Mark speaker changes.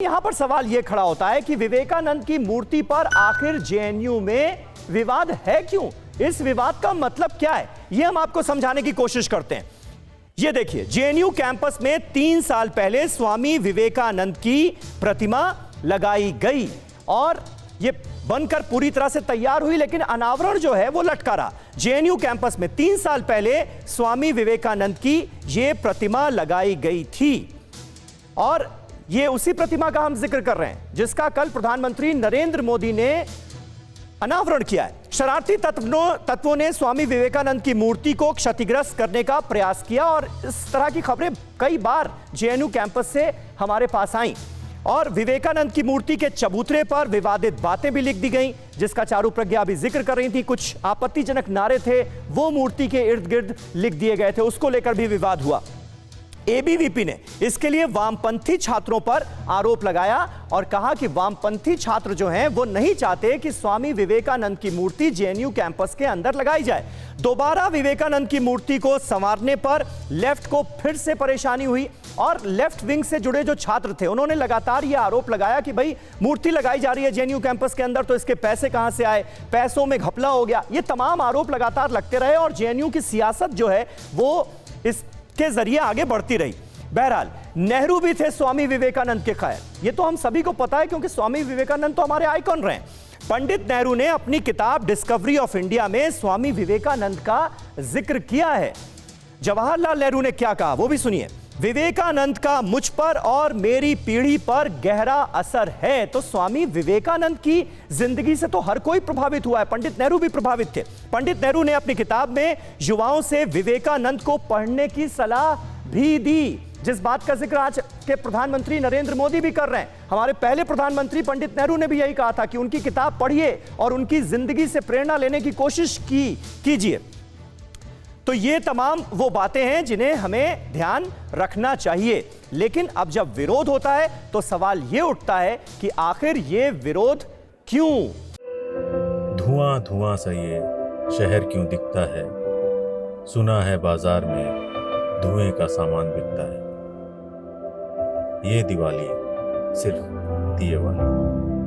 Speaker 1: यहां पर सवाल यह खड़ा होता है कि विवेकानंद की मूर्ति पर आखिर जेएनयू में विवाद है क्यों? इस विवाद का मतलब क्या है, यह हम आपको समझाने की कोशिश करते हैं। यह देखिए, जेएनयू कैंपस में 3 साल पहले स्वामी विवेकानंद की प्रतिमा लगाई गई और यह बनकर पूरी तरह से तैयार हुई, लेकिन अनावरण जो है वो लटका रहा। जेएनयू कैंपस में 3 साल पहले स्वामी विवेकानंद की यह प्रतिमा लगाई गई थी और ये उसी प्रतिमा का हम जिक्र कर रहे हैं जिसका कल प्रधानमंत्री नरेंद्र मोदी ने अनावरण किया है। शरारती तत्वों ने स्वामी विवेकानंद की मूर्ति को क्षतिग्रस्त करने का प्रयास किया और इस तरह की खबरें कई बार जेएनयू कैंपस से हमारे पास आई और विवेकानंद की मूर्ति के चबूतरे पर विवादित बातें भी लिख दी गई, जिसका चारू प्रज्ञा अभी जिक्र कर रही थी। कुछ आपत्तिजनक नारे थे वो मूर्ति के इर्द गिर्द लिख दिए गए थे, उसको लेकर भी विवाद हुआ। एबीवीपी ने इसके लिए वामपंथी छात्रों पर आरोप लगाया और कहा कि वामपंथी छात्र जो हैं वो नहीं चाहते कि स्वामी विवेकानंद की मूर्ति जेएनयू कैंपस के अंदर लगाई जाए। दोबारा विवेकानंद की मूर्ति को संवारने पर लेफ्ट को फिर से परेशानी हुई और लेफ्ट विंग से जुड़े जो छात्र थे उन्होंने लगातार यह आरोप लगाया कि भाई मूर्ति लगाई जा रही है जेएनयू कैंपस के अंदर तो इसके पैसे कहां से आए, पैसों में घपला हो गया। ये तमाम आरोप लगातार लगते रहे और जेएनयू की सियासत जो है वो इस के जरिए आगे बढ़ती रही। बहरहाल नेहरू भी थे स्वामी विवेकानंद के खैर, ये तो हम सभी को पता है क्योंकि स्वामी विवेकानंद तो हमारे आइकॉन रहे। पंडित नेहरू ने अपनी किताब डिस्कवरी ऑफ इंडिया में स्वामी विवेकानंद का जिक्र किया है। जवाहरलाल नेहरू ने क्या कहा वो भी सुनिए। विवेकानंद का मुझ पर और मेरी पीढ़ी पर गहरा असर है। तो स्वामी विवेकानंद की जिंदगी से तो हर कोई प्रभावित हुआ है, पंडित नेहरू भी प्रभावित थे। पंडित नेहरू ने अपनी किताब में युवाओं से विवेकानंद को पढ़ने की सलाह भी दी, जिस बात का जिक्र आज के प्रधानमंत्री नरेंद्र मोदी भी कर रहे हैं। हमारे पहले प्रधानमंत्री पंडित नेहरू ने भी यही कहा था कि उनकी किताब पढ़िए और उनकी जिंदगी से प्रेरणा लेने की कोशिश कीजिए। तो ये तमाम वो बातें हैं जिन्हें हमें ध्यान रखना चाहिए, लेकिन अब जब विरोध होता है तो सवाल ये उठता है कि आखिर ये विरोध क्यों?
Speaker 2: धुआं धुआं सा ये शहर क्यों दिखता है, सुना है बाजार में धुएं का सामान बिकता है, ये दिवाली सिर्फ दिए वाली।